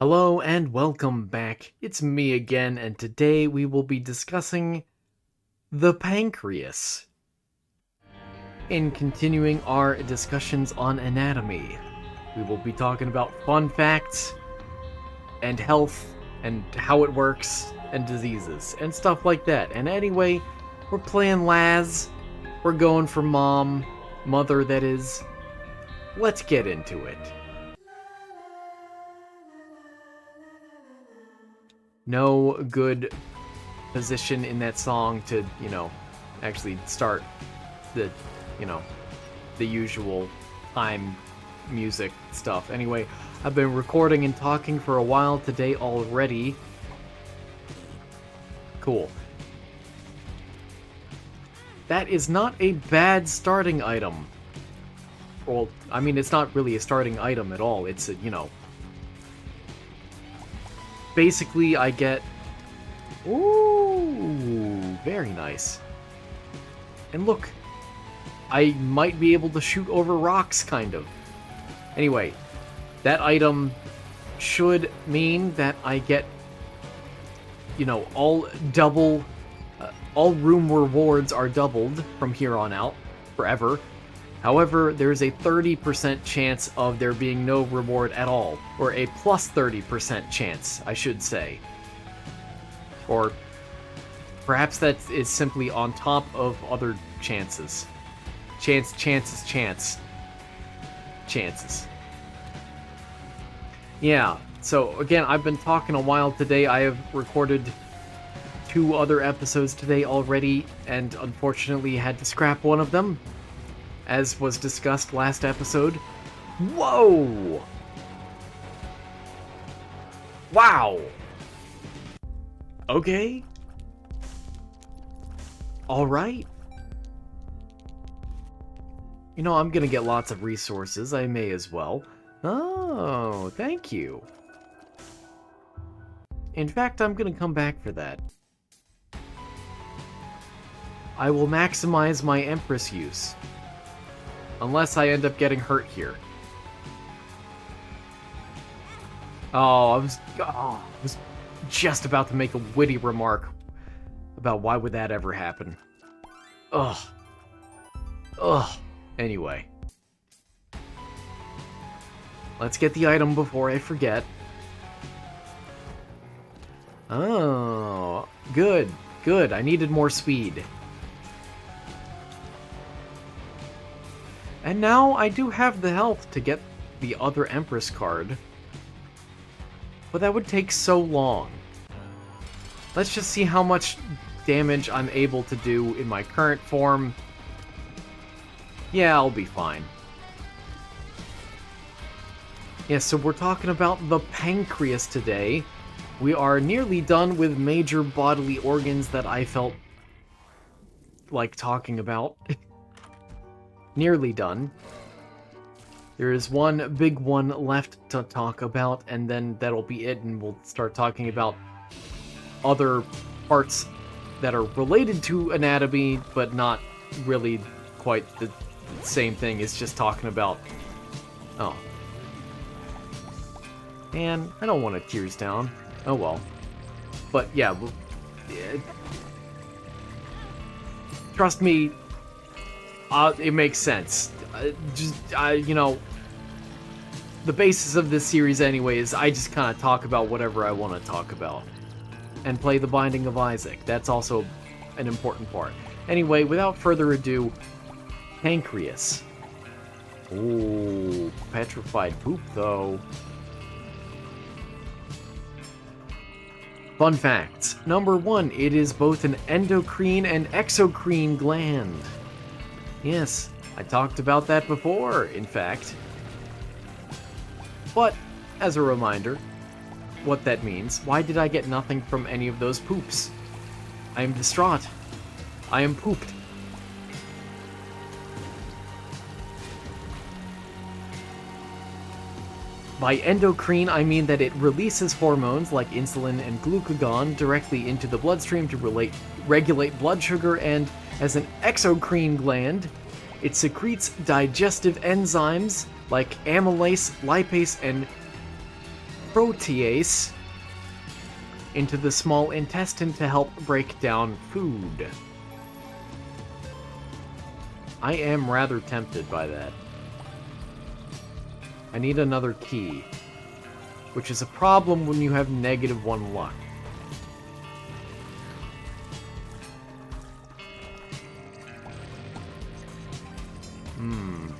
Hello and welcome back. It's me again, and today we will be discussing the pancreas. In continuing our discussions on anatomy, we will be talking about fun facts and health and how it works and diseases and stuff like that. And anyway, we're playing Laz. We're going for mother that is. Let's get into it. No good position in that song to, actually start the, you know, the usual time music stuff. Anyway, I've been recording and talking for a while today already. Cool. That is not a bad starting item. Well, I mean, it's not really a starting item at all. It's a, basically I get... Ooh, very nice. And look, I might be able to shoot over rocks, kind of. Anyway, that item should mean that I get, all room rewards are doubled from here on out, forever. However, there's a 30% chance of there being no reward at all, or a plus 30% chance, I should say. Or perhaps that is simply on top of other chances. Chances. Yeah, so again, I've been talking a while today. I have recorded 2 other episodes today already, and unfortunately had to scrap one of them, as was discussed last episode. Whoa! Wow! Okay. Alright. I'm gonna get lots of resources. I may as well. Oh, thank you. In fact, I'm gonna come back for that. I will maximize my Empress use. Unless I end up getting hurt here. I was just about to make a witty remark about why would that ever happen. Ugh. Anyway. Let's get the item before I forget. Oh, good. I needed more speed. And now I do have the health to get the other Empress card. But that would take so long. Let's just see how much damage I'm able to do in my current form. Yeah, I'll be fine. Yeah, so we're talking about the pancreas today. We are nearly done with major bodily organs that I felt like talking about. Nearly done. There is one big one left to talk about, and then that'll be it, and we'll start talking about other parts that are related to anatomy, but not really quite the same thing. It's just talking about... Oh. Man, I don't want to tears down. Oh well. But yeah, trust me, it makes sense. The basis of this series anyway is I just kind of talk about whatever I want to talk about. And play The Binding of Isaac. That's also an important part. Anyway, without further ado, pancreas. Ooh, petrified poop though. Fun facts. Number 1, it is both an endocrine and exocrine gland. Yes, I talked about that before, in fact. But, as a reminder, what that means, why did I get nothing from any of those poops? I am distraught. I am pooped. By endocrine, I mean that it releases hormones like insulin and glucagon directly into the bloodstream to regulate blood sugar, and as an exocrine gland, it secretes digestive enzymes like amylase, lipase, and protease into the small intestine to help break down food. I am rather tempted by that. I need another key, which is a problem when you have -1 luck.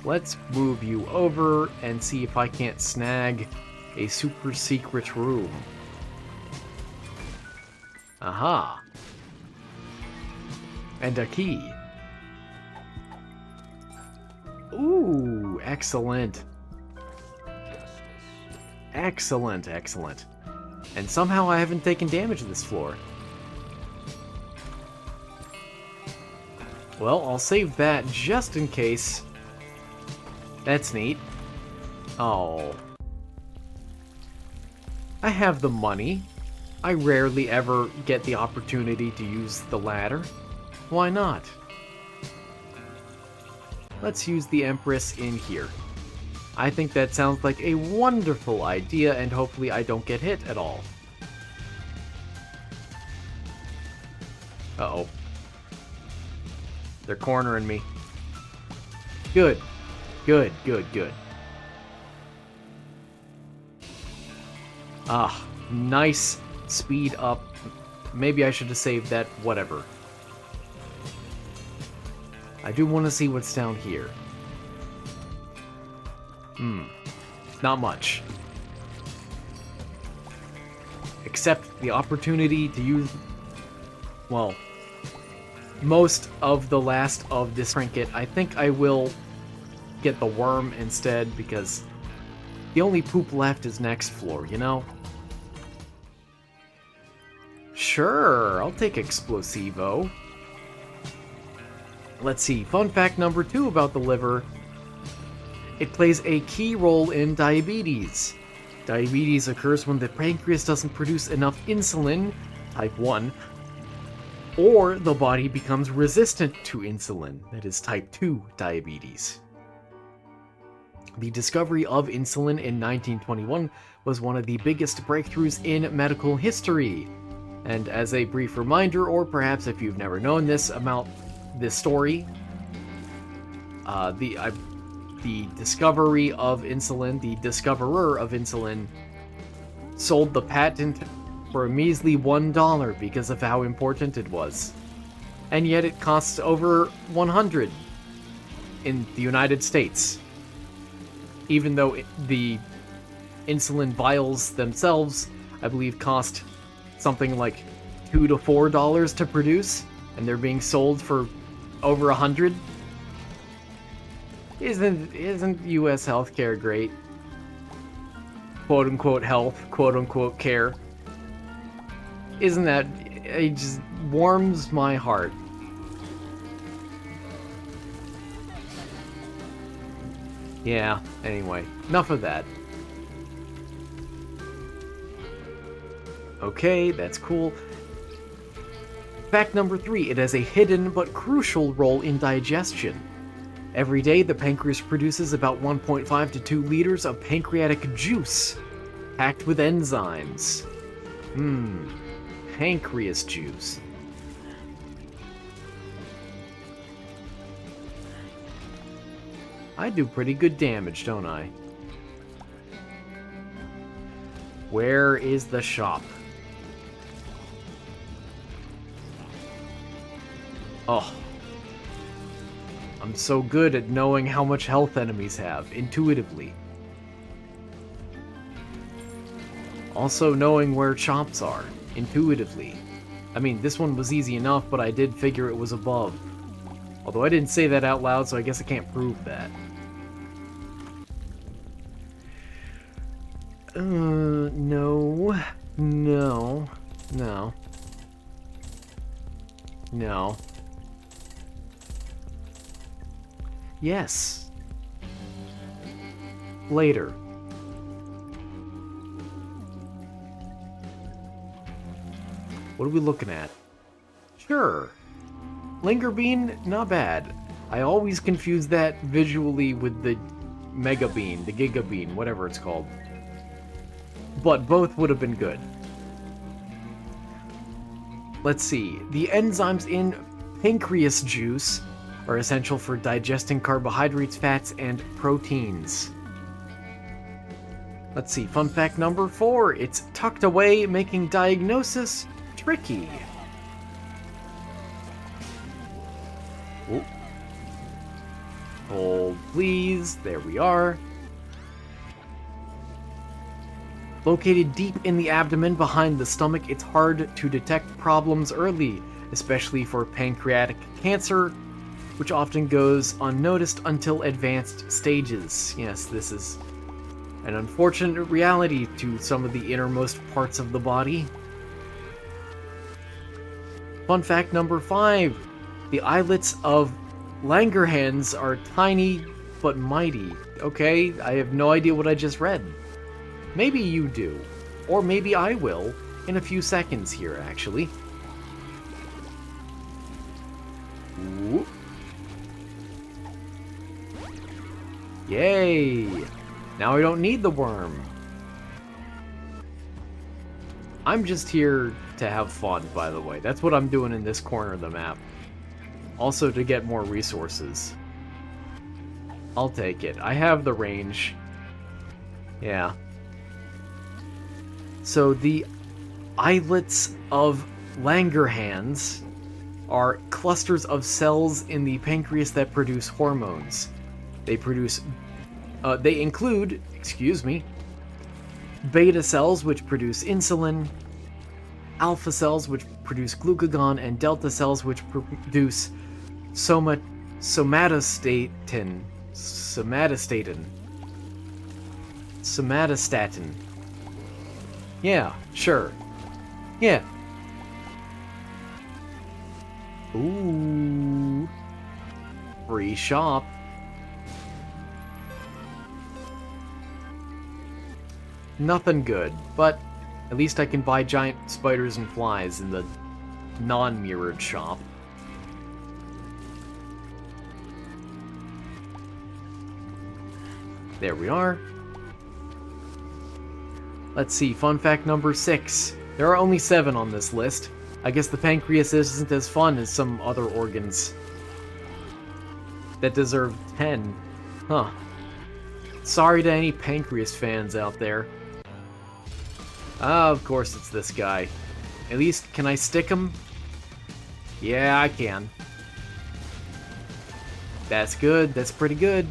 Let's move you over and see if I can't snag a super secret room. Aha. And a key. Ooh, excellent. Excellent, excellent. And somehow I haven't taken damage this floor. Well, I'll save that just in case. That's neat. Oh. I have the money. I rarely ever get the opportunity to use the ladder. Why not? Let's use the Empress in here. I think that sounds like a wonderful idea, and hopefully I don't get hit at all. Uh-oh. They're cornering me. Good. Good, good, good. Ah, nice speed up. Maybe I should have saved that, whatever. I do want to see what's down here. Not much. Except the opportunity to use, well, most of the last of this trinket. I think I will get the worm instead, because the only poop left is next floor, you know? Sure, I'll take Explosivo. Let's see, fun fact number 2 about the liver. It plays a key role in diabetes. Diabetes occurs when the pancreas doesn't produce enough insulin, type 1, or the body becomes resistant to insulin, that is type 2 diabetes. The discovery of insulin in 1921 was one of the biggest breakthroughs in medical history. And as a brief reminder, or perhaps if you've never known this about this story, the discovery of insulin, the discoverer of insulin, sold the patent for a measly $1 because of how important it was. And yet it costs over $100 in the United States. Even though the insulin vials themselves, I believe, cost something like $2 to $4 to produce, and they're being sold for over $100. Isn't U.S. healthcare great? Quote unquote health, quote unquote care. Isn't that, it just warms my heart. Yeah, anyway, enough of that. Okay, that's cool. Fact number 3, it has a hidden but crucial role in digestion. Every day, the pancreas produces about 1.5 to 2 liters of pancreatic juice, packed with enzymes. Pancreas juice. I do pretty good damage, don't I? Where is the shop? Oh. I'm so good at knowing how much health enemies have, intuitively. Also knowing where shops are, intuitively. I mean, this one was easy enough, but I did figure it was above. Although I didn't say that out loud, so I guess I can't prove that. No. No. No. No. Yes. Later. What are we looking at? Sure. Linger Bean, not bad. I always confuse that visually with the Mega Bean, the Giga Bean, whatever it's called. but both would have been good. Let's see. The enzymes in pancreas juice are essential for digesting carbohydrates, fats, and proteins. Let's see. Fun fact number 4. It's tucked away, making diagnosis tricky. Ooh. Hold, please. There we are. Located deep in the abdomen behind the stomach, it's hard to detect problems early, especially for pancreatic cancer, which often goes unnoticed until advanced stages. Yes, this is an unfortunate reality to some of the innermost parts of the body. Fun fact number 5. The islets of Langerhans are tiny but mighty. Okay, I have no idea what I just read. Maybe you do. Or maybe I will in a few seconds here, actually. Ooh. Yay! Now I don't need the worm. I'm just here to have fun, by the way. That's what I'm doing in this corner of the map. Also to get more resources. I'll take it. I have the range. Yeah. So the islets of Langerhans are clusters of cells in the pancreas that produce hormones. They include, beta cells, which produce insulin, alpha cells, which produce glucagon, and delta cells, which produce somatostatin. Yeah, sure. Yeah. Ooh. Free shop. Nothing good, but at least I can buy giant spiders and flies in the non-mirrored shop. There we are. Let's see, fun fact number 6. There are only 7 on this list. I guess the pancreas isn't as fun as some other organs that deserve 10. Huh. Sorry to any pancreas fans out there. Ah, of course it's this guy. At least, can I stick him? Yeah, I can. That's good, that's pretty good.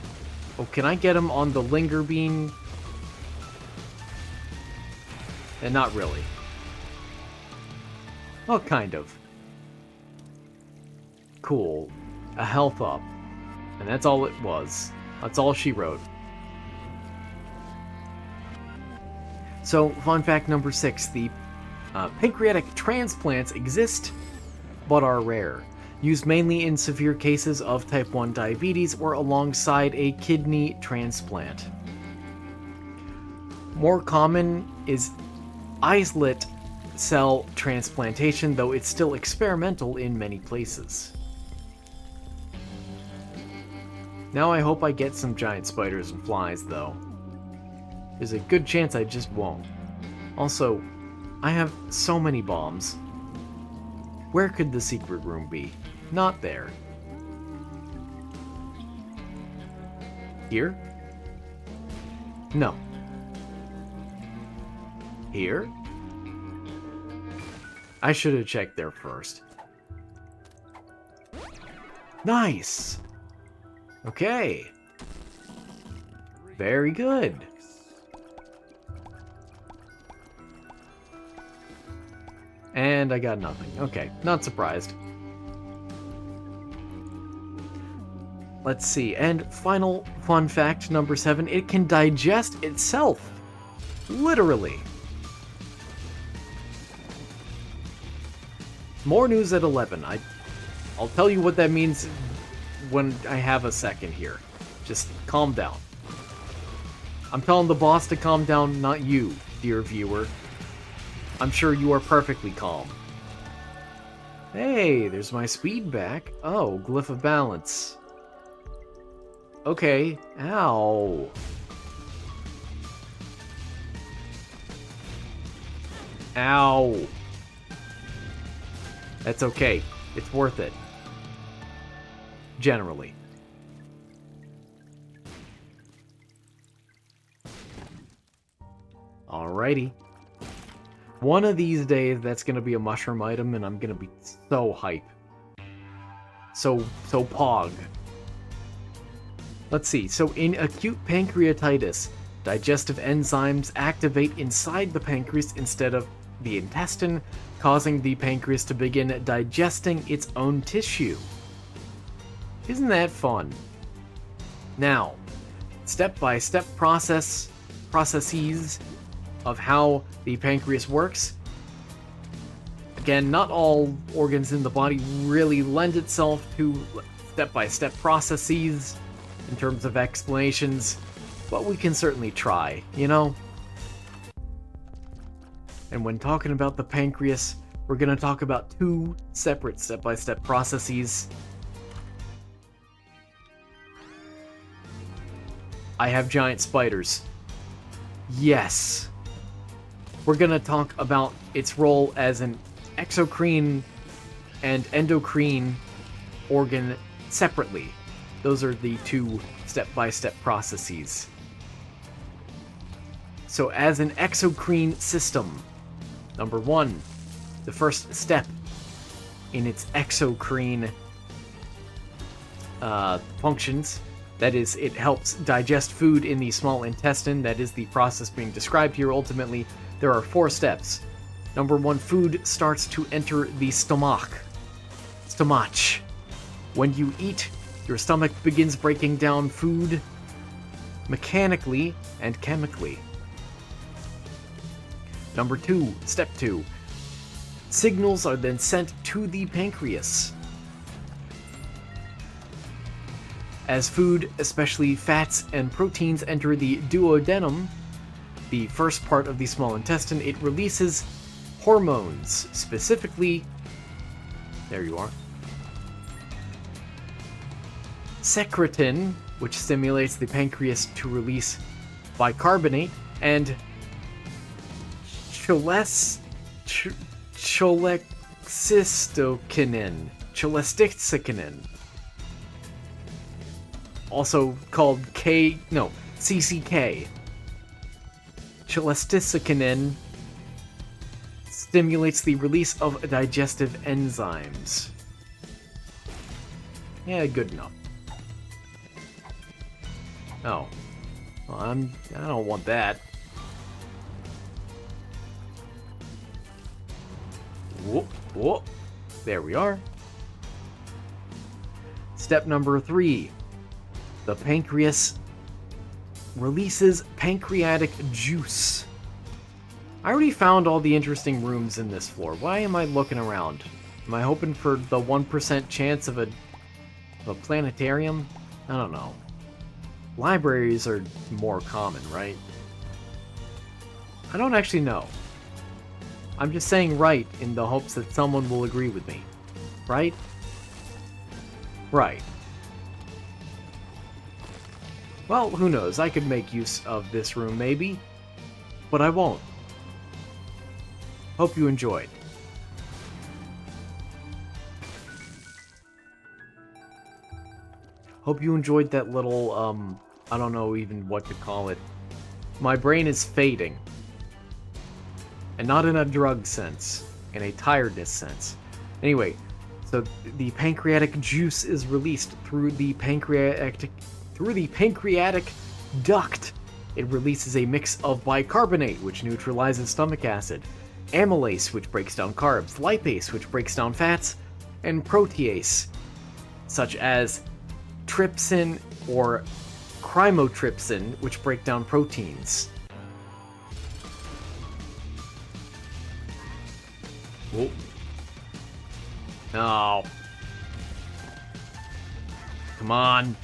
Oh, can I get him on the linger bean? And not really. Well, kind of. Cool. A health up. And that's all it was. That's all she wrote. So, fun fact number 6. The pancreatic transplants exist, but are rare. Used mainly in severe cases of type 1 diabetes or alongside a kidney transplant. More common is islet cell transplantation, though it's still experimental in many places. Now I hope I get some giant spiders and flies, though. There's a good chance I just won't. Also, I have so many bombs. Where could the secret room be? Not there. Here? No. Here? I should have checked there first. Nice! Okay. Very good. And I got nothing. Okay, not surprised. Let's see, and final fun fact number 7, it can digest itself. Literally. More news at 11. I'll tell you what that means when I have a second here. Just calm down. I'm telling the boss to calm down, not you, dear viewer. I'm sure you are perfectly calm. Hey, there's my speed back. Oh, glyph of balance. Okay, ow. Ow. That's okay. It's worth it. Generally. Alrighty. One of these days, that's gonna be a mushroom item, and I'm gonna be so hype. So pog. Let's see. So in acute pancreatitis, digestive enzymes activate inside the pancreas instead of the intestine, causing the pancreas to begin digesting its own tissue. Isn't that fun? Now, step-by-step processes of how the pancreas works. Again, not all organs in the body really lend itself to step-by-step processes in terms of explanations, but we can certainly try, you know? And when talking about the pancreas, we're going to talk about two separate step-by-step processes. I have giant spiders. Yes. We're going to talk about its role as an exocrine and endocrine organ separately. Those are the two step-by-step processes. So as an exocrine system, number one, the first step in its exocrine functions, that is, it helps digest food in the small intestine. That is the process being described here. Ultimately, there are 4 steps. Number 1, food starts to enter the stomach. When you eat, your stomach begins breaking down food mechanically and chemically. Number 2, step 2. Signals are then sent to the pancreas. As food, especially fats and proteins, enter the duodenum, the first part of the small intestine, it releases hormones, specifically, there you are, secretin, which stimulates the pancreas to release bicarbonate, and cholecystokinin, also called CCK. Cholecystokinin stimulates the release of digestive enzymes. Yeah, good enough. Oh. Well, I don't want that. Whoop, whoop. There we are. Step number 3. The pancreas releases pancreatic juice. I already found all the interesting rooms in this floor. Why am I looking around? Am I hoping for the 1% chance of a planetarium? I don't know. Libraries are more common, right? I don't actually know. I'm just saying right in the hopes that someone will agree with me. Right? Right. Well, who knows? I could make use of this room, maybe. But I won't. Hope you enjoyed. Hope you enjoyed that little, I don't know even what to call it. My brain is fading. And not in a drug sense. In a tiredness sense. Anyway, so the pancreatic juice is released through the pancreatic duct. It releases a mix of bicarbonate, which neutralizes stomach acid, amylase, which breaks down carbs, lipase, which breaks down fats, and protease, such as trypsin or chymotrypsin, which break down proteins. Whoa. Oh. Come on.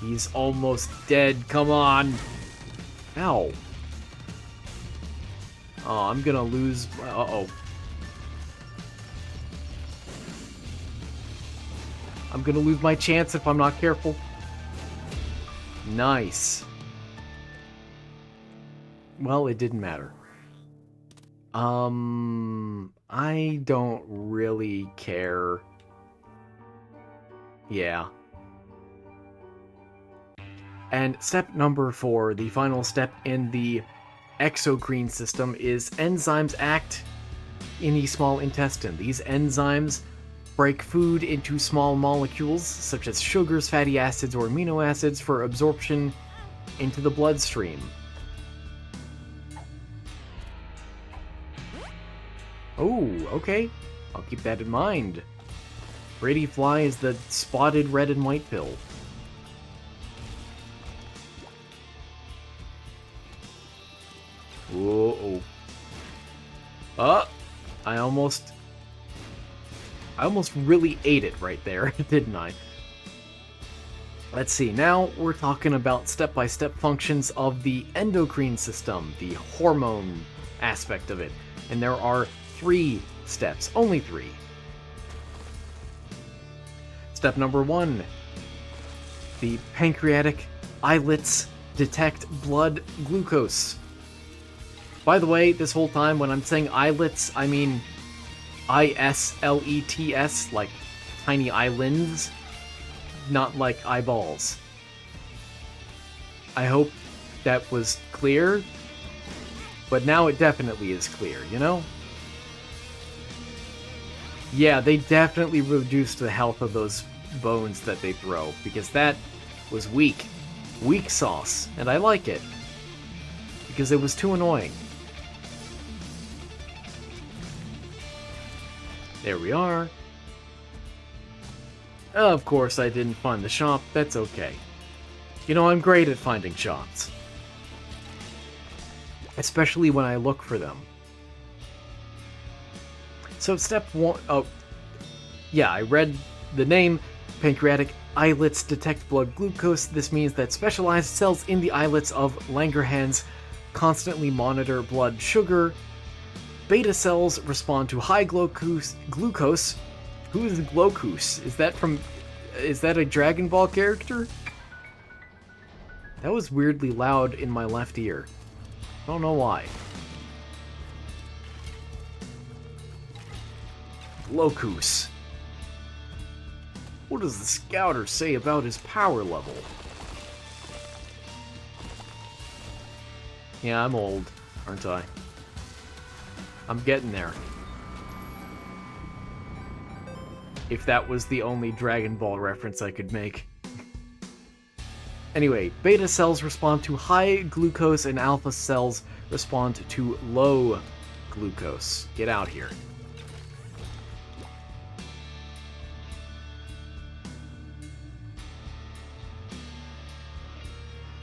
He's almost dead. Come on. Ow. Oh, I'm gonna lose. Uh-oh. I'm gonna lose my chance if I'm not careful. Nice. Well, it didn't matter. I don't really care. Yeah. And step number 4, the final step in the exocrine system, is enzymes act in the small intestine. These enzymes break food into small molecules, such as sugars, fatty acids, or amino acids, for absorption into the bloodstream. Oh, okay. I'll keep that in mind. Brady Fly is the spotted red and white pill. Whoa. I almost really ate it right there, didn't I? Let's see, now we're talking about step-by-step functions of the endocrine system, the hormone aspect of it. And there are 3 steps, only 3. Step number 1, the pancreatic islets detect blood glucose. By the way, this whole time when I'm saying islets, I mean ISLETS, like tiny islands, not like eyeballs. I hope that was clear, but now it definitely is clear, you know? Yeah, they definitely reduced the health of those bones that they throw, because that was weak. Weak sauce, and I like it. Because it was too annoying. There we are. Of course, I didn't find the shop. That's okay. You know, I'm great at finding shops. Especially when I look for them. So step 1... Oh, yeah, I read the name. Pancreatic islets detect blood glucose. This means that specialized cells in the islets of Langerhans constantly monitor blood sugar. Beta cells respond to high glucose. Who is Glocus? Is that a Dragon Ball character? That was weirdly loud in my left ear. I don't know why. Glocus. What does the scouter say about his power level? Yeah, I'm old, aren't I? I'm getting there. If that was the only Dragon Ball reference I could make. Anyway, beta cells respond to high glucose and alpha cells respond to low glucose. Get out here.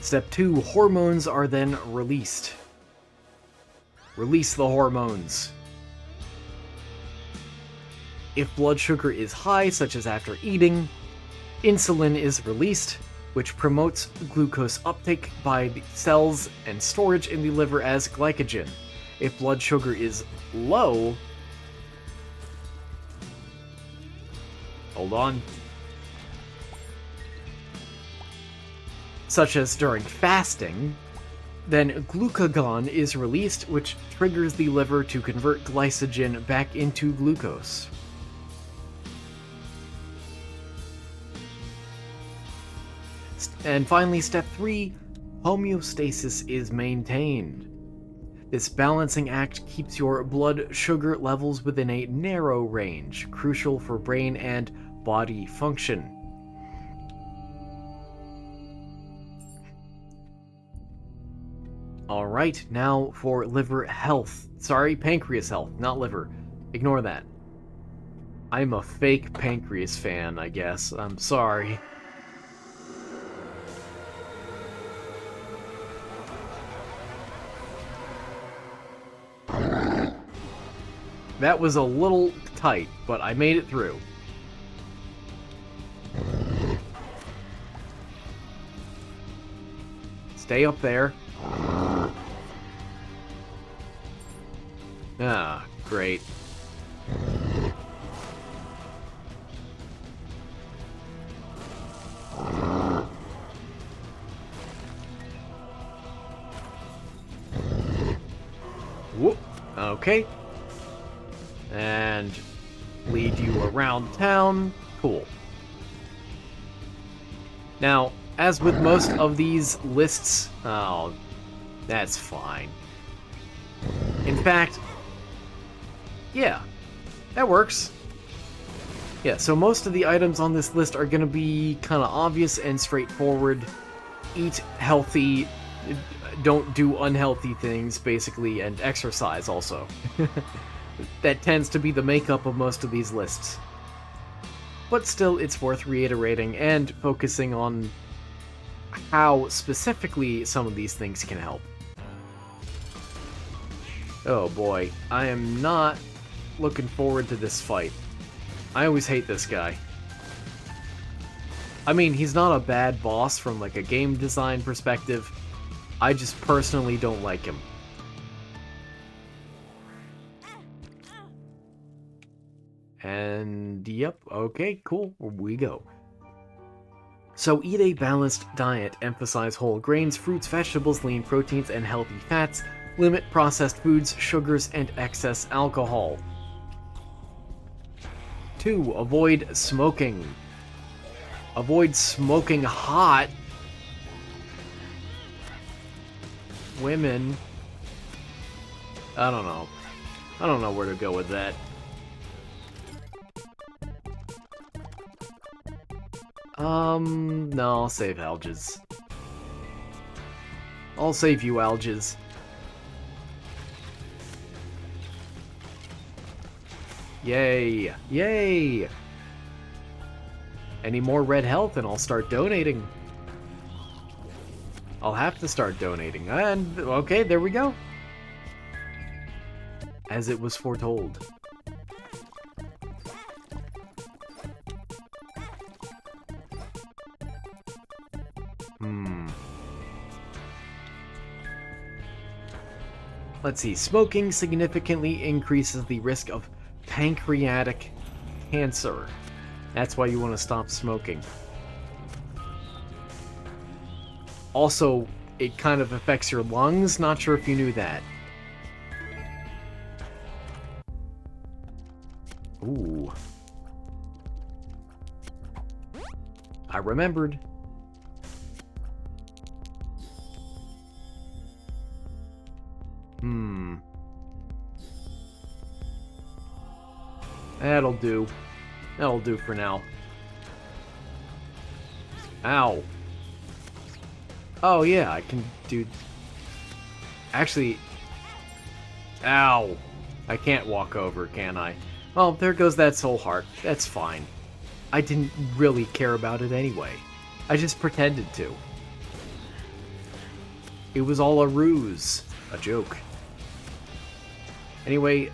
Step 2, hormones are then released. Release the hormones. If blood sugar is high, such as after eating, insulin is released, which promotes glucose uptake by the cells and storage in the liver as glycogen. If blood sugar is low... Hold on. Such as during fasting, then glucagon is released, which triggers the liver to convert glycogen back into glucose. And finally, step 3, homeostasis is maintained. This balancing act keeps your blood sugar levels within a narrow range, crucial for brain and body function. Alright, now for liver health. Sorry, pancreas health, not liver. Ignore that. I'm a fake pancreas fan, I guess. I'm sorry. That was a little tight, but I made it through. Stay up there. Ah, great. Whoop. Okay. And lead you around town. Cool. Now, as with most of these lists... Oh, that's fine. In fact... Yeah, that works. Yeah, so most of the items on this list are going to be kind of obvious and straightforward. Eat healthy, don't do unhealthy things, basically, and exercise also. That tends to be the makeup of most of these lists. But still, it's worth reiterating and focusing on how specifically some of these things can help. Oh boy, I am not looking forward to this fight. I always hate this guy. I mean, he's not a bad boss from like a game design perspective. I just personally don't like him. And yep, okay, cool, we go. So eat a balanced diet, emphasize whole grains, fruits, vegetables, lean proteins, and healthy fats. Limit processed foods, sugars, and excess alcohol. 2. Avoid smoking. Avoid smoking hot. Women. I don't know. I don't know where to go with that. No, I'll save Alges. I'll save you, Alges. Yay! Yay! Any more red health and I'll start donating. I'll have to start donating. And, okay, there we go. As it was foretold. Let's see. Smoking significantly increases the risk of pancreatic cancer. That's why you want to stop smoking. Also, it kind of affects your lungs. Not sure if you knew that. Ooh. I remembered. That'll do. That'll do for now. Ow. Oh yeah, I can do... Actually... Ow. I can't walk over, can I? Well, there goes that soul heart. That's fine. I didn't really care about it anyway. I just pretended to. It was all a ruse. A joke. Anyway...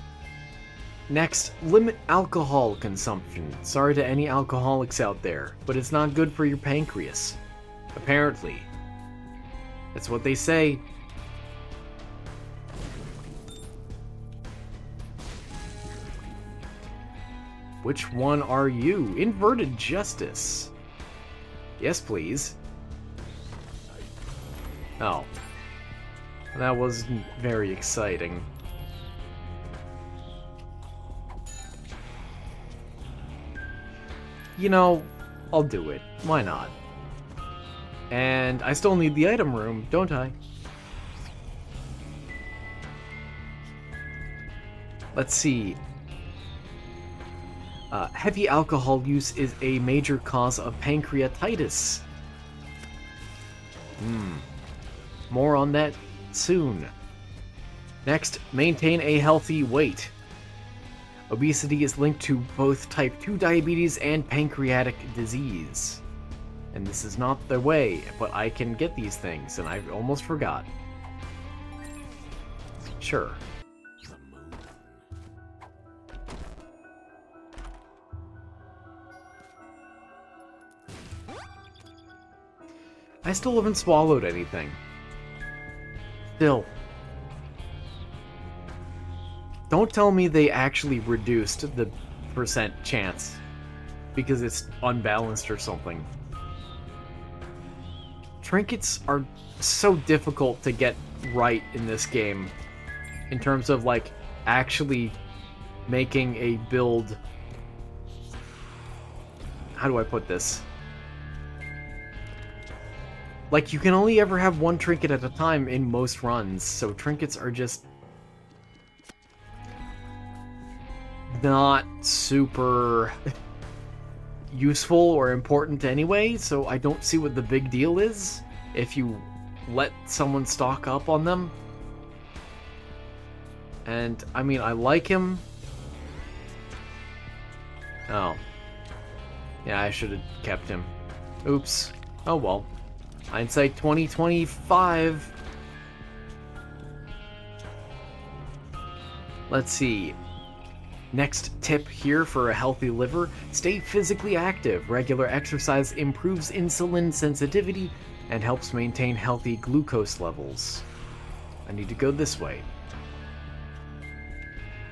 Next, limit alcohol consumption. Sorry to any alcoholics out there, but it's not good for your pancreas. Apparently. That's what they say. Which one are you? Inverted justice. Yes, please. Oh. That wasn't very exciting. You know, I'll do it. Why not? And I still need the item room, don't I? Let's see. Heavy alcohol use is a major cause of pancreatitis. More on that soon. Next, maintain a healthy weight. Obesity is linked to both type 2 diabetes and pancreatic disease. And this is not the way, but I can get these things, and I almost forgot. Sure. I still haven't swallowed anything. Still. Don't tell me they actually reduced the percent chance because it's unbalanced or something. Trinkets are so difficult to get right in this game. in terms of, like, actually making a build. How do I put this? Like, you can only ever have one trinket at a time in most runs, so trinkets are just not super useful or important anyway, so I don't see what the big deal is if you let someone stock up on them. And, I mean, I like him. Oh. Yeah, I should have kept him. Oops. Oh well. Hindsight 2025. Let's see. Next tip here for a healthy liver: stay physically active. Regular exercise improves insulin sensitivity and helps maintain healthy glucose levels. I need to go this way.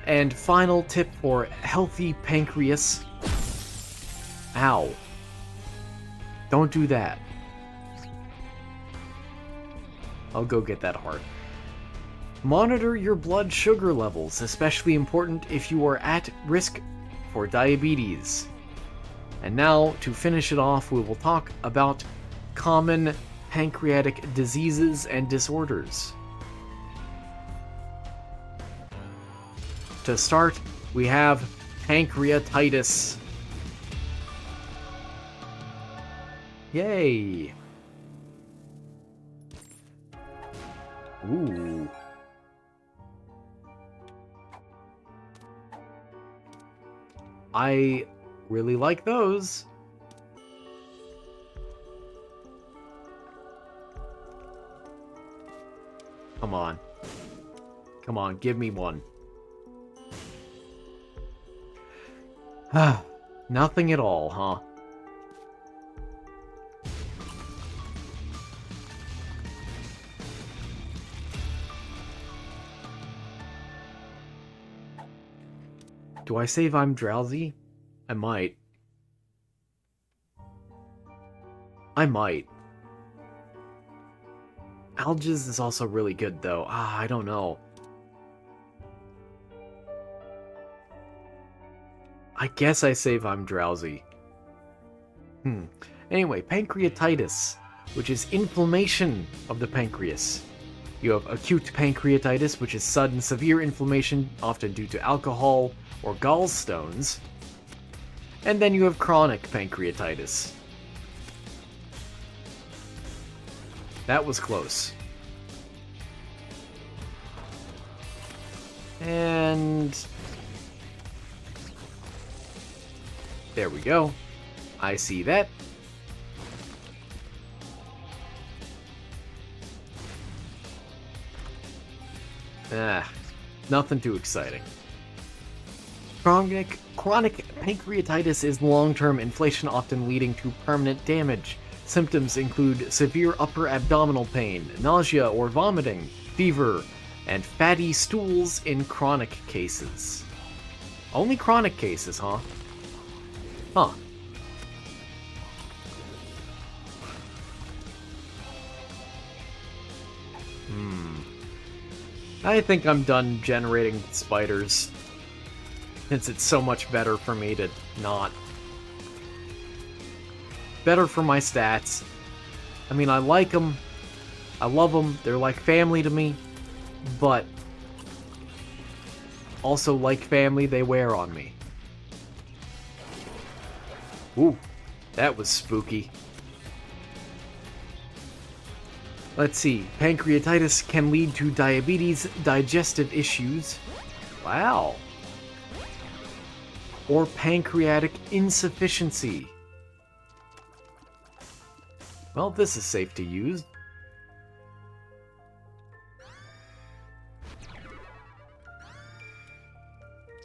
And final tip for healthy pancreas. Ow. Don't do that. I'll go get that heart. Monitor your blood sugar levels, especially important if you are at risk for diabetes. And now, to finish it off, we will talk about common pancreatic diseases and disorders. To start, we have pancreatitis. Yay! Ooh. I really like those. Come on. Come on, give me one. Nothing at all, huh? Do I save I'm drowsy? I might. I might. Algiz is also really good, though. I don't know. I guess I save I'm drowsy. Anyway, pancreatitis, which is inflammation of the pancreas. You have acute pancreatitis, which is sudden severe inflammation, often due to alcohol or gallstones. And then you have chronic pancreatitis. That was close. And there we go. I see that. Nothing too exciting. Chronic pancreatitis is long-term inflammation, often leading to permanent damage. Symptoms include severe upper abdominal pain, nausea or vomiting, fever, and fatty stools in chronic cases. Only chronic cases, huh? Huh. I think I'm done generating spiders, since it's so much better for me to not. Better for my stats. I mean, I like them. I love them. They're like family to me. But also, like family, they wear on me. Ooh, that was spooky. Let's see. Pancreatitis can lead to diabetes, digestive issues. Wow. Or pancreatic insufficiency. Well, this is safe to use.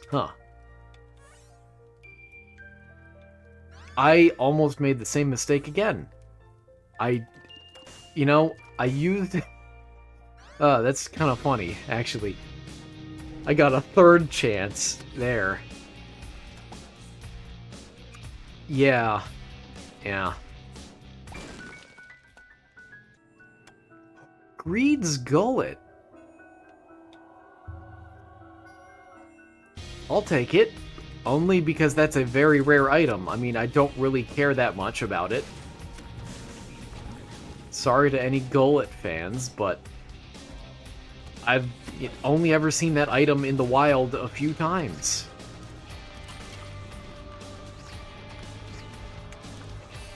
Huh. I almost made the same mistake again. I used... that's kind of funny, actually. I got a third chance there. Yeah. Yeah. Greed's Gullet. I'll take it. Only because that's a very rare item. I mean, I don't really care that much about it. Sorry to any Gullet fans, but I've only ever seen that item in the wild a few times.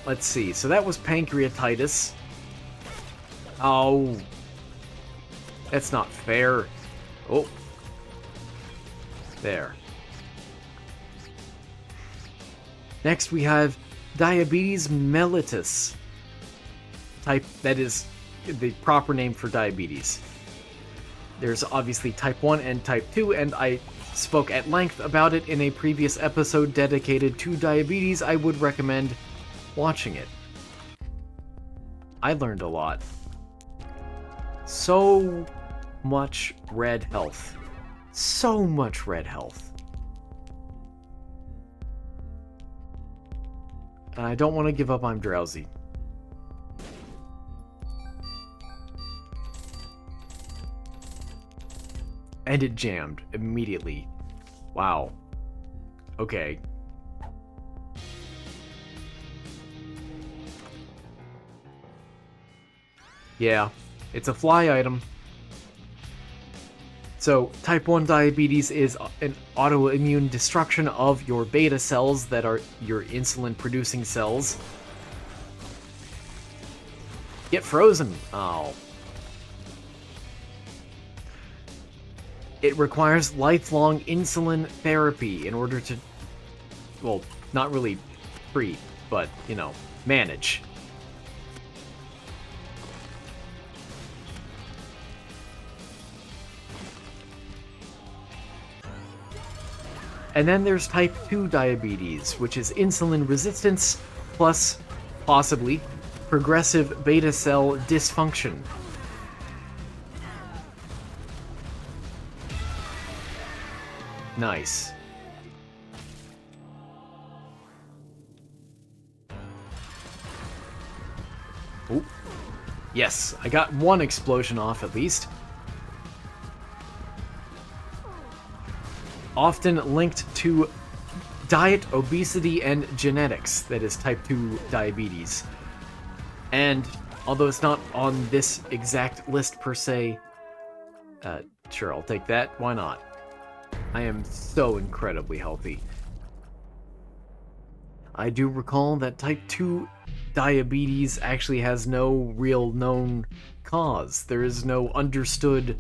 Let's see, so that was pancreatitis. Oh, that's not fair. Oh, there. Next we have diabetes mellitus. That is the proper name for diabetes. There's obviously type 1 and type 2, and I spoke at length about it in a previous episode dedicated to diabetes. I would recommend watching it. I learned a lot. So much red health. So much red health. And I don't want to give up, I'm drowsy. And it jammed immediately. Wow. Okay. Yeah, it's a fly item. So, type 1 diabetes is an autoimmune destruction of your beta cells that are your insulin-producing cells. Get frozen. Oh. It requires lifelong insulin therapy in order to, well, not really treat, but, you know, manage. And then there's type 2 diabetes, which is insulin resistance plus, possibly, progressive beta cell dysfunction. Nice. Ooh. Yes, I got one explosion off at least. Often linked to diet, obesity, and genetics, that is type 2 diabetes. And, although it's not on this exact list per se, sure, I'll take that, why not? I am so incredibly healthy. I do recall that type 2 diabetes actually has no real known cause. There is no understood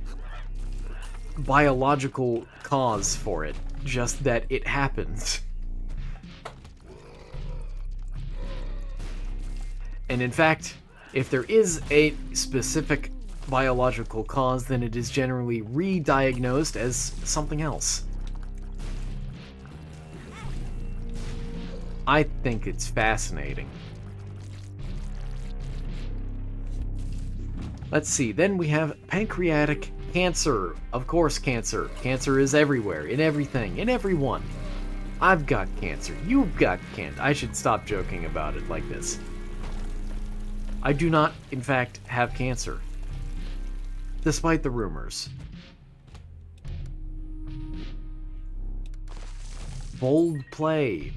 biological cause for it, just that it happens. And in fact, if there is a specific biological cause, then it is generally re-diagnosed as something else. I think it's fascinating. Let's see, then we have pancreatic cancer. Of course, cancer. Cancer is everywhere, in everything, in everyone. I've got cancer. You've got cancer. I should stop joking about it like this. I do not, in fact, have cancer. Despite the rumors. Bold play,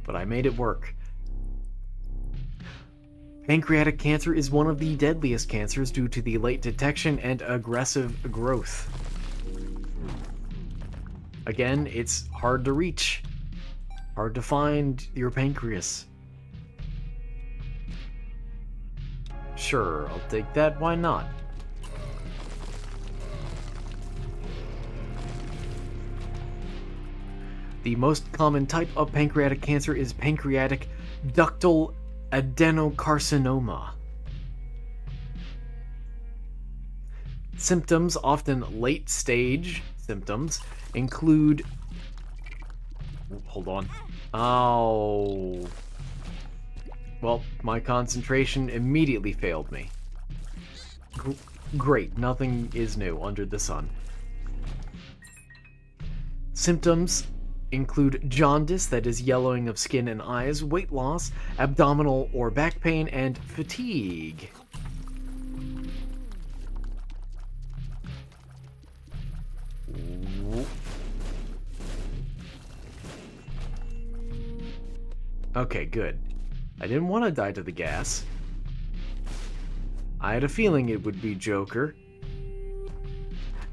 but I made it work. Pancreatic cancer is one of the deadliest cancers due to the late detection and aggressive growth. Again, it's hard to reach. Hard to find your pancreas. Sure, I'll take that, why not? The most common type of pancreatic cancer is pancreatic ductal adenocarcinoma. Symptoms, often late-stage symptoms, include... Hold on. Oh... Well, my concentration immediately failed me. Great, nothing is new under the sun. Symptoms include jaundice, that is yellowing of skin and eyes, weight loss, abdominal or back pain, and fatigue. Okay, good. I didn't want to die to the gas. I had a feeling it would be Joker.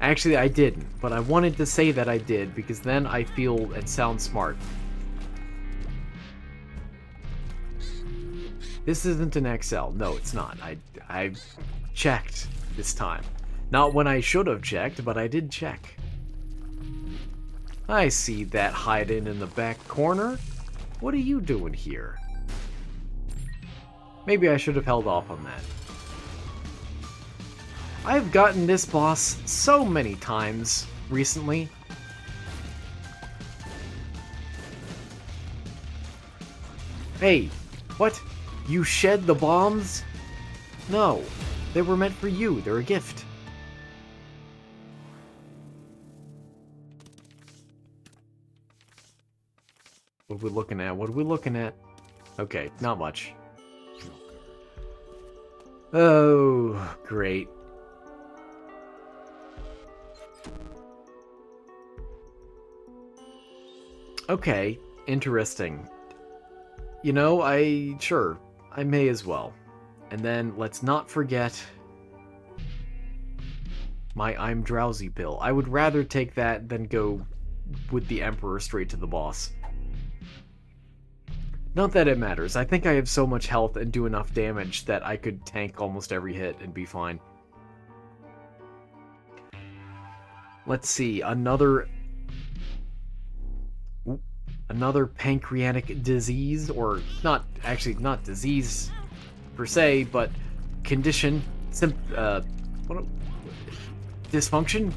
Actually, I didn't, but I wanted to say that I did, because then I feel and sound smart. This isn't an XL. No, it's not. I checked this time. Not when I should have checked, but I did check. I see that hiding in the back corner. What are you doing here? Maybe I should have held off on that. I've gotten this boss so many times recently. Hey, what? You shed the bombs? No, they were meant for you. They're a gift. What are we looking at? What are we looking at? Okay, not much. Oh, great. Okay, interesting. You know, sure, I may as well. And then let's not forget my I'm drowsy pill. I would rather take that than go with the Emperor straight to the boss. Not that it matters. I think I have so much health and do enough damage that I could tank almost every hit and be fine. Let's see, another pancreatic disease, or not disease per se, but condition, dysfunction?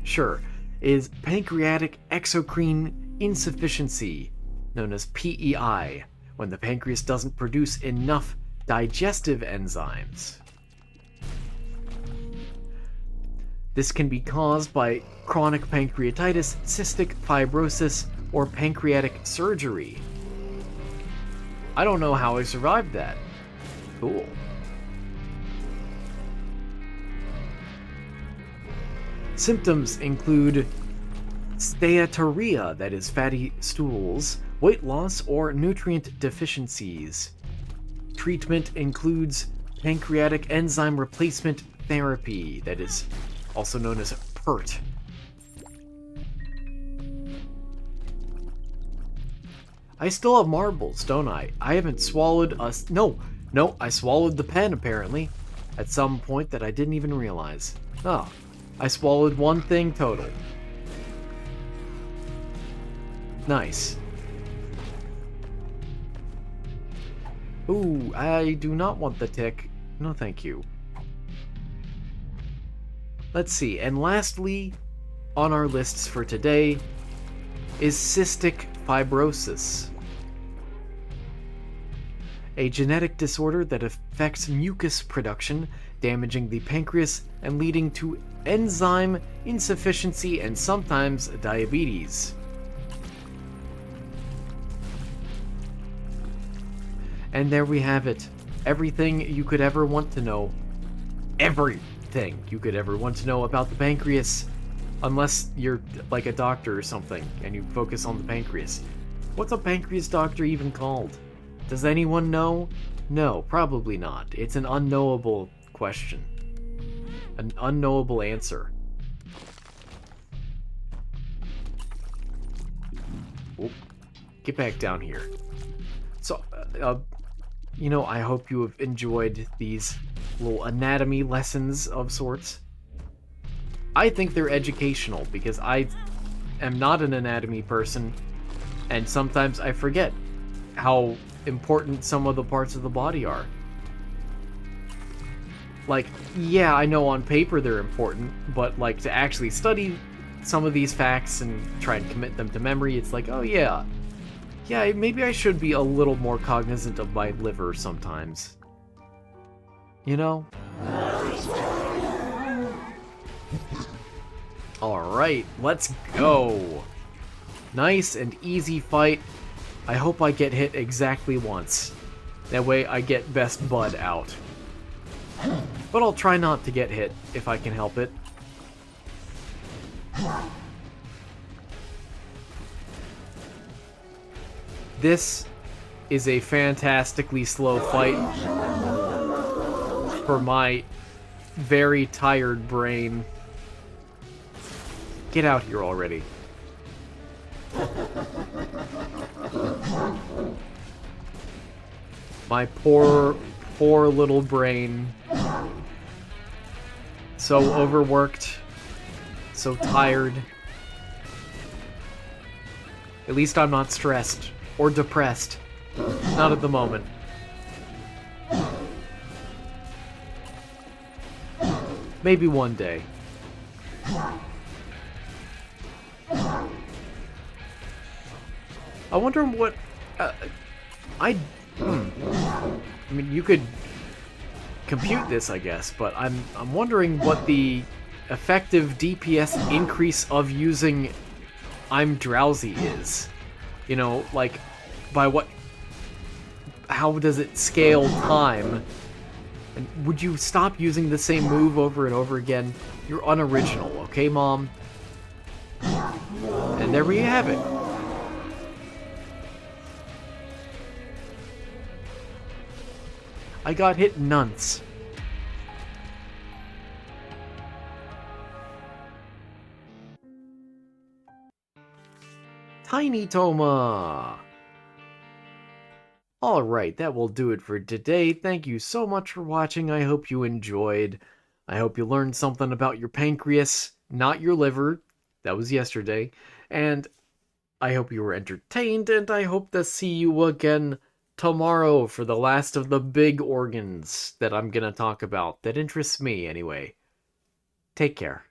Sure, is pancreatic exocrine insufficiency, known as PEI, when the pancreas doesn't produce enough digestive enzymes. This can be caused by chronic pancreatitis, cystic fibrosis, or pancreatic surgery. I don't know how I survived that. Cool. Symptoms include steatorrhea, that is fatty stools, weight loss, or nutrient deficiencies. Treatment includes pancreatic enzyme replacement therapy, that is also known as PERT. I still have marbles, don't I? I haven't swallowed a... No, I swallowed the pen, apparently. At some point that I didn't even realize. Oh, I swallowed one thing total. Nice. Ooh, I do not want the tick. No, thank you. Let's see, and lastly, on our lists for today, is cystic fibrosis. A genetic disorder that affects mucus production, damaging the pancreas and leading to enzyme insufficiency and sometimes diabetes. And there we have it. Everything you could ever want to know. Everything you could ever want to know about the pancreas. Unless you're like a doctor or something and you focus on the pancreas. What's a pancreas doctor even called? Does anyone know? No, probably not. It's an unknowable question. An unknowable answer. Oh, get back down here. So, you know, I hope you have enjoyed these little anatomy lessons of sorts. I think they're educational because I am not an anatomy person, and sometimes I forget how important some of the parts of the body are. Like, yeah, I know on paper they're important, but like to actually study some of these facts and try and commit them to memory, it's like, oh yeah, maybe I should be a little more cognizant of my liver sometimes. You know? Alright, let's go! Nice and easy fight. I hope I get hit exactly once. That way I get best bud out. But I'll try not to get hit if I can help it. This is a fantastically slow fight for my very tired brain. Get out here already. My poor, poor little brain. So overworked. So tired. At least I'm not stressed. Or depressed. Not at the moment. Maybe one day. I wonder what... I mean, you could compute this, I guess, but I'm wondering what the effective DPS increase of using I'm Drowsy is. You know, like, by what... How does it scale time? And would you stop using the same move over and over again? You're unoriginal, okay, Mom? And there we have it. I got hit nonce. Tiny Toma! Alright, that will do it for today. Thank you so much for watching. I hope you enjoyed. I hope you learned something about your pancreas, not your liver. That was yesterday. And I hope you were entertained, and I hope to see you again tomorrow for the last of the big organs that I'm gonna talk about, that interests me anyway. Take care.